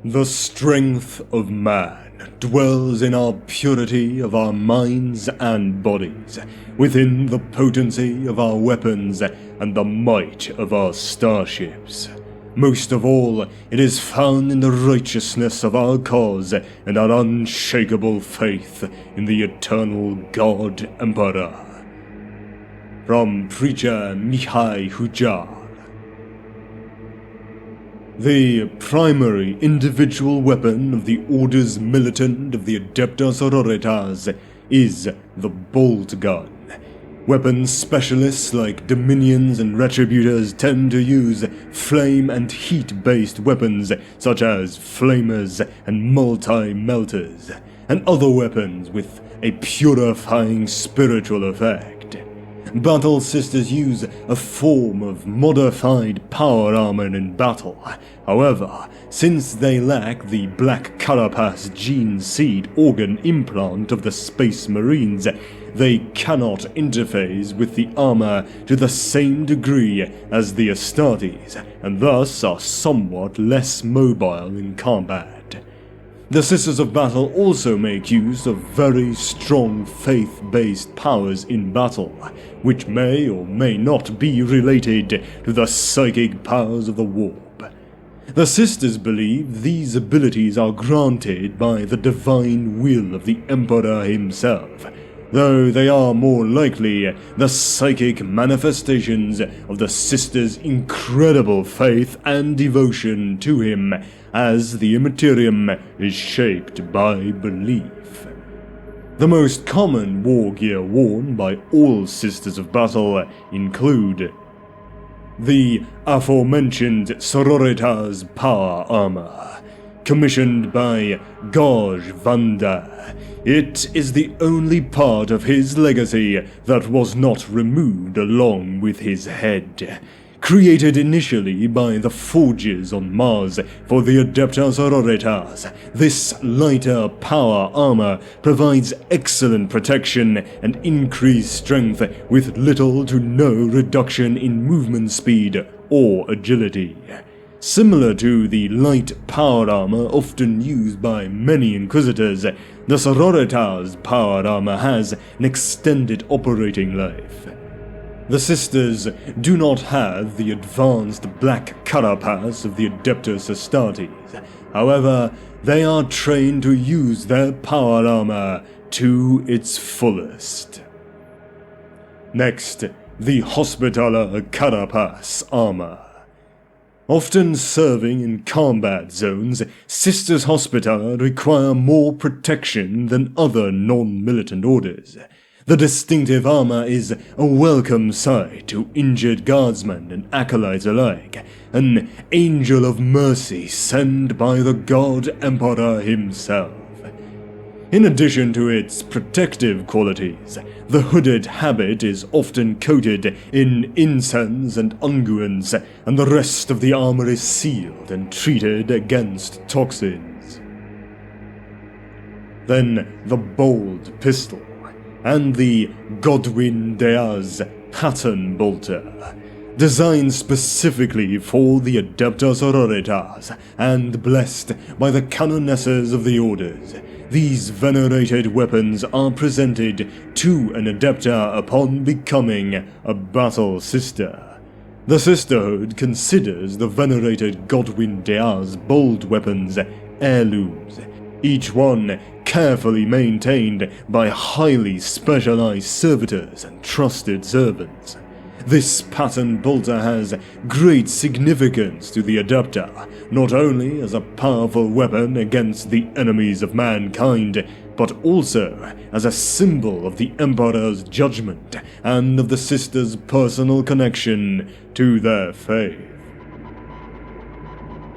The strength of man dwells in our purity of our minds and bodies, within the potency of our weapons and the might of our starships. Most of all, it is found in the righteousness of our cause and our unshakable faith in the eternal God Emperor. From Preacher Mihai Hujar. The primary individual weapon of the Orders Militant of the ADEPTA Sororitas is the bolt gun. Weapons specialists like Dominions and Retributors tend to use flame and heat-based weapons such as flamers and multi-melters, and other weapons with a purifying spiritual effect. Battle Sisters use a form of modified power armor in battle. However, since they lack the Black Carapace gene seed organ implant of the Space Marines, they cannot interface with the armor to the same degree as the Astartes, and thus are somewhat less mobile in combat. The Sisters of Battle also make use of very strong faith-based powers in battle, which may or may not be related to the psychic powers of the warp. The Sisters believe these abilities are granted by the divine will of the Emperor himself, though they are more likely the psychic manifestations of the Sisters' incredible faith and devotion to him, as the Imperium is shaped by belief. The most common war gear worn by all Sisters of Battle include the aforementioned Sororitas Power Armor, commissioned by Gauge Vanda. It is the only part of his legacy that was not removed along with his head. Created initially by the Forges on Mars for the ADEPTA Sororitas, this lighter power armor provides excellent protection and increased strength with little to no reduction in movement speed or agility. Similar to the light power armor often used by many Inquisitors, the Sororitas power armor has an extended operating life. The Sisters do not have the advanced Black Carapace of the Adeptus Astartes. However, they are trained to use their power armor to its fullest. Next, the Hospitaller Carapace armor. Often serving in combat zones, Sisters Hospitaller require more protection than other non-militant orders. The distinctive armor is a welcome sight to injured guardsmen and acolytes alike, an angel of mercy sent by the God Emperor himself. In addition to its protective qualities, the hooded habit is often coated in incense and unguents, and the rest of the armor is sealed and treated against toxins. Then the bold pistol, and the Godwin Deaz pattern bolter, designed specifically for the ADEPTA Sororitas and blessed by the canonesses of the orders. These venerated weapons are presented to an Adepta upon becoming a Battle Sister. The Sisterhood considers the venerated Godwin Deaz bold weapons heirlooms, each one carefully maintained by highly specialized servitors and trusted servants. This pattern bolter has great significance to the Adepta, not only as a powerful weapon against the enemies of mankind, but also as a symbol of the Emperor's judgment and of the Sisters' personal connection to their faith.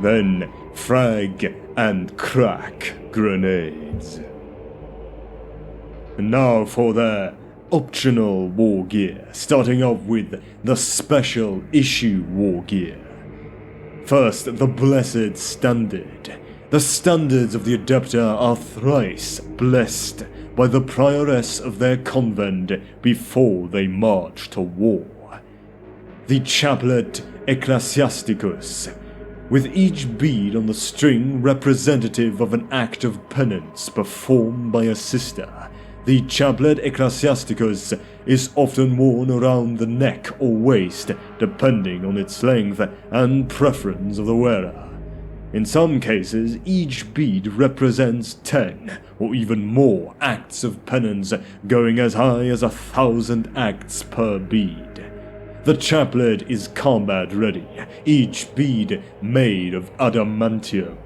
Then, frag and crack grenades. And now for their optional war gear, starting off with the special issue war gear. First, the Blessed Standard. The standards of the Adepta are thrice blessed by the prioress of their convent before they march to war. The Chaplet Ecclesiasticus. with each bead on the string representative of an act of penance performed by a sister. The chaplet ecclesiasticus is often worn around the neck or waist, depending on its length and preference of the wearer. In some cases, each bead represents 10 or even more acts of penance, going as high as 1,000 acts per bead. The chaplet is combat ready, each bead made of adamantium.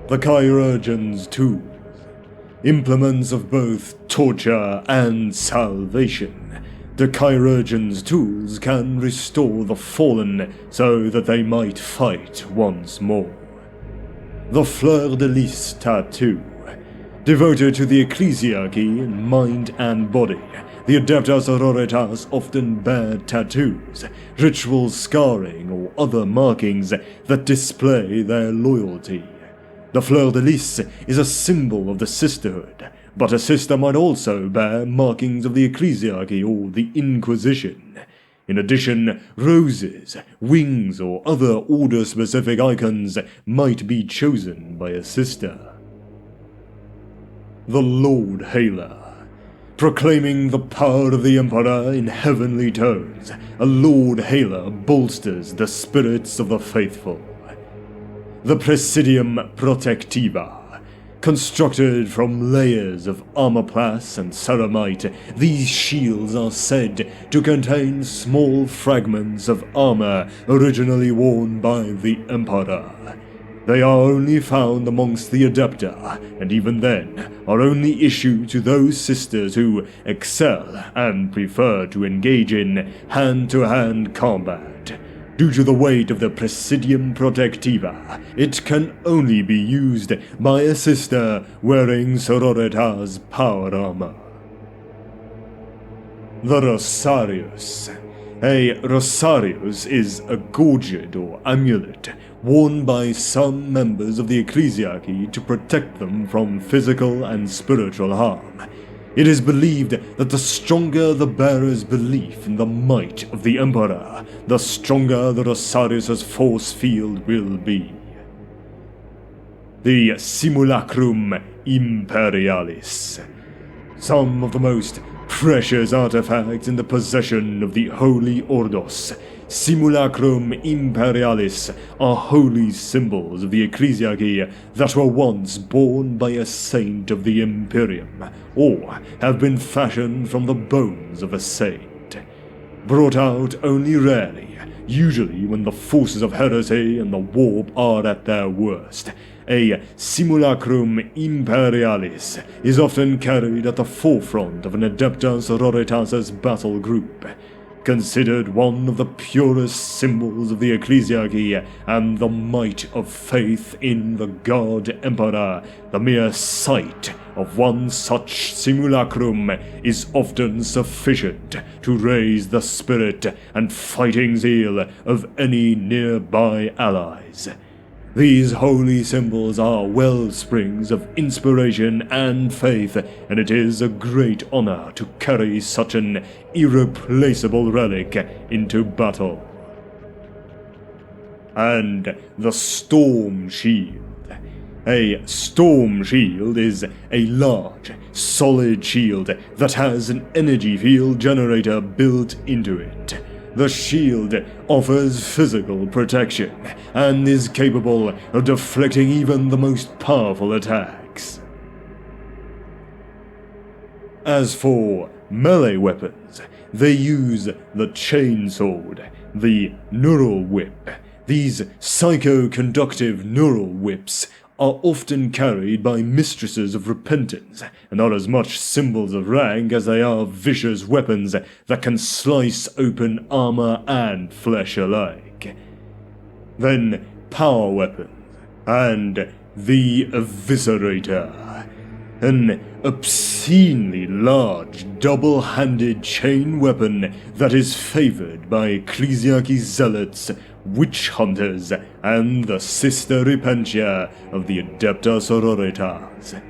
The chirurgeon's tools, implements of both torture and salvation. The chirurgeon's tools can restore the fallen so that they might fight once more. The fleur-de-lis tattoo. Devoted to the ecclesiarchy in mind and body, the ADEPTA SORORITAS often bear tattoos, ritual scarring, or other markings that display their loyalty. The fleur-de-lis is a symbol of the sisterhood, but a sister might also bear markings of the ecclesiarchy or the Inquisition. In addition, roses, wings, or other order-specific icons might be chosen by a sister. The Lord Hailer. Proclaiming the power of the Emperor in heavenly tones, a Lord Hailer bolsters the spirits of the faithful. The Presidium Protectiva. Constructed from layers of armorplast and ceramite, these shields are said to contain small fragments of armor originally worn by the Emperor. They are only found amongst the ADEPTA, and even then are only issued to those sisters who excel and prefer to engage in hand-to-hand combat. Due to the weight of the Presidium Protectiva, it can only be used by a sister wearing Sororitas power armor. The Rosarius. A Rosarius is a gorget or amulet worn by some members of the ecclesiarchy to protect them from physical and spiritual harm. It is believed that the stronger the bearer's belief in the might of the Emperor, the stronger the Rosarius' force field will be. The Simulacrum Imperialis. Some of the most precious artifacts in the possession of the Holy Ordos, Simulacrum Imperialis, are holy symbols of the ecclesiarchy that were once borne by a saint of the Imperium, or have been fashioned from the bones of a saint. Brought out only rarely, usually when the forces of heresy and the warp are at their worst, a Simulacrum Imperialis is often carried at the forefront of an ADEPTA SORORITAS battle group. Considered one of the purest symbols of the ecclesiarchy and the might of faith in the God Emperor, the mere sight of one such simulacrum is often sufficient to raise the spirit and fighting zeal of any nearby allies. These holy symbols are wellsprings of inspiration and faith, and it is a great honor to carry such an irreplaceable relic into battle. And the Storm Shield. A storm shield is a large, solid shield that has an energy field generator built into it. The shield offers physical protection and is capable of deflecting even the most powerful attacks. As for melee weapons, they use the chainsword, the neural whip. These psycho-conductive neural whips are often carried by mistresses of repentance, and are as much symbols of rank as they are vicious weapons that can slice open armor and flesh alike. Then power weapons, and the Eviscerator, an obscenely large double-handed chain weapon that is favored by ecclesiarchy zealots, witch hunters, and the Sister Repentia of the ADEPTA Sororitas.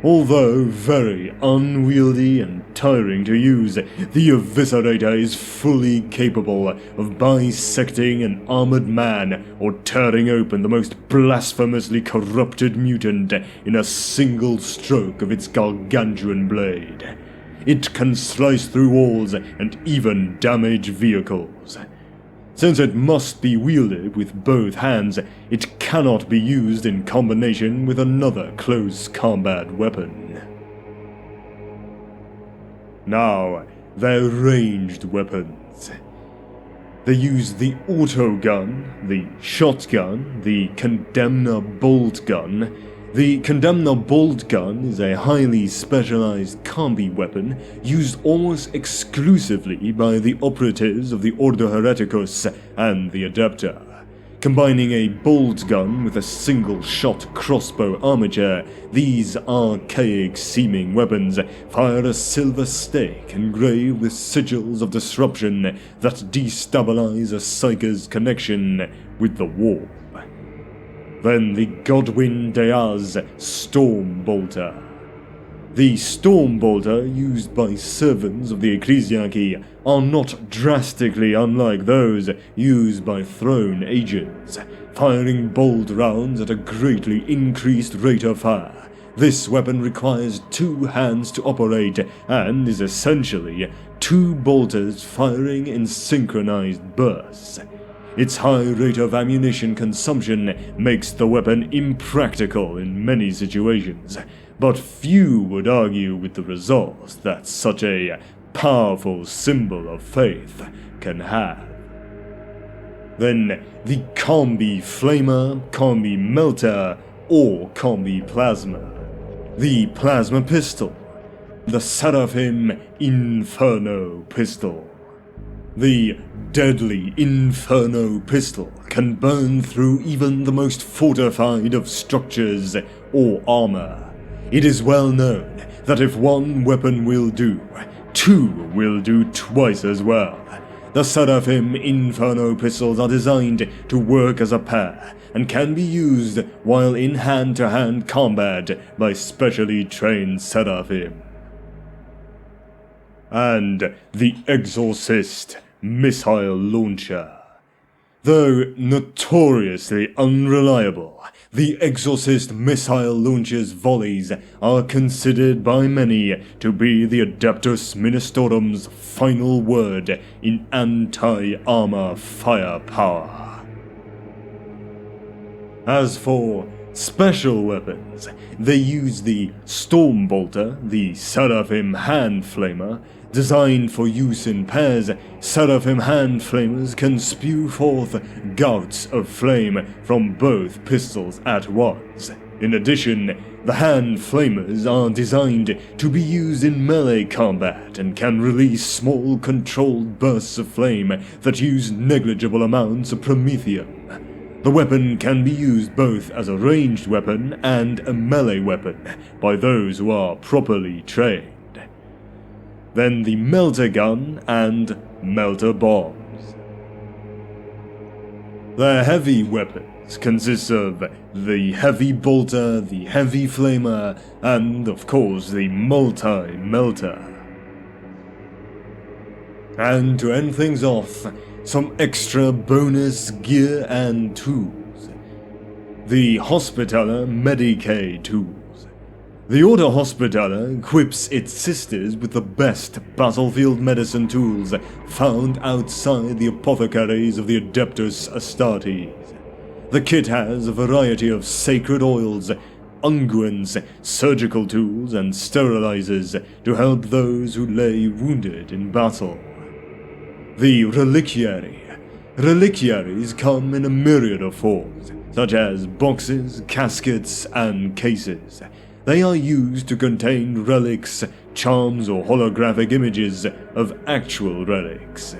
Although very unwieldy and tiring to use, the Eviscerator is fully capable of bisecting an armored man or tearing open the most blasphemously corrupted mutant in a single stroke of its gargantuan blade. It can slice through walls and even damage vehicles. Since it must be wielded with both hands, it cannot be used in combination with another close combat weapon. Now, their ranged weapons. They use the auto gun, the shotgun, the Condemner bolt gun. The Condemner bolt gun is a highly specialized combi weapon used almost exclusively by the operatives of the Ordo Hereticus and the ADEPTA. Combining a bolt gun with a single-shot crossbow armature, these archaic-seeming weapons fire a silver stake engraved with sigils of disruption that destabilize a psyker's connection with the warp. Then the Godwin Deaz Stormbolter. The Stormbolter, used by servants of the Ecclesiarchy, are not drastically unlike those used by throne agents, firing bolt rounds at a greatly increased rate of fire. This weapon requires 2 hands to operate and is essentially 2 bolters firing in synchronized bursts. Its high rate of ammunition consumption makes the weapon impractical in many situations, but few would argue with the results that such a powerful symbol of faith can have. Then the Combi Flamer, Combi Melter, or Combi Plasma. The Plasma Pistol. The Seraphim Inferno Pistol. The deadly Inferno Pistol can burn through even the most fortified of structures or armor. It is well known that if one weapon will do, 2 will do twice as well. The Seraphim Inferno Pistols are designed to work as a pair and can be used while in hand-to-hand combat by specially trained Seraphim. And the Exorcist Missile Launcher. Though notoriously unreliable, the Exorcist Missile Launcher's volleys are considered by many to be the Adeptus Ministerum's final word in anti-armor firepower. As for special weapons, they use the Stormbolter, the Seraphim Hand Flamer. Designed for use in pairs, Seraphim Hand Flamers can spew forth gouts of flame from both pistols at once. In addition, the Hand Flamers are designed to be used in melee combat and can release small controlled bursts of flame that use negligible amounts of promethium. The weapon can be used both as a ranged weapon and a melee weapon by those who are properly trained. Then the Melter Gun and Melter Bombs. Their heavy weapons consist of the Heavy Bolter, the Heavy Flamer, and of course the Multi-Melter. And to end things off, some extra bonus gear and tools. The Hospitaller Medicae tools. The Order Hospitaller equips its sisters with the best battlefield medicine tools found outside the apothecaries of the Adeptus Astartes. The kit has a variety of sacred oils, unguents, surgical tools, and sterilizers to help those who lay wounded in battle. The Reliquiary. Reliquiaries come in a myriad of forms, such as boxes, caskets, and cases. They are used to contain relics, charms, or holographic images of actual relics.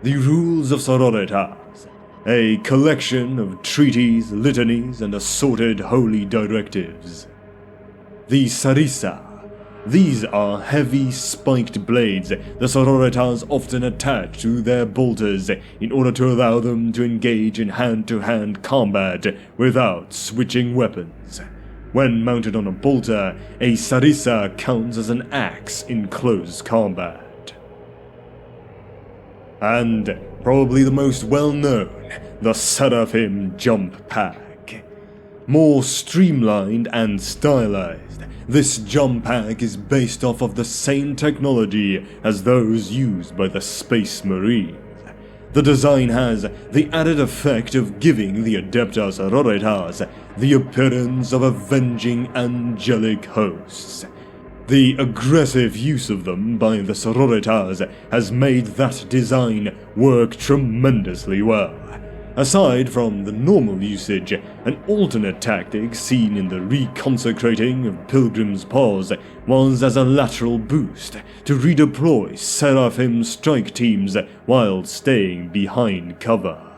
The Rules of Sororitas, a collection of treaties, litanies, and assorted holy directives. The Sarissa. These are heavy spiked blades the Sororitas often attach to their bolters in order to allow them to engage in hand-to-hand combat without switching weapons. When mounted on a bolter, a sarissa counts as an axe in close combat. And probably the most well-known, the Seraphim Jump Pack. More streamlined and stylized, this jump pack is based off of the same technology as those used by the Space Marines. The design has the added effect of giving the ADEPTA Sororitas the appearance of avenging angelic hosts. The aggressive use of them by the Sororitas has made that design work tremendously well. Aside from the normal usage, an alternate tactic seen in the reconsecrating of Pilgrim's Pause was as a lateral boost to redeploy Seraphim strike teams while staying behind cover.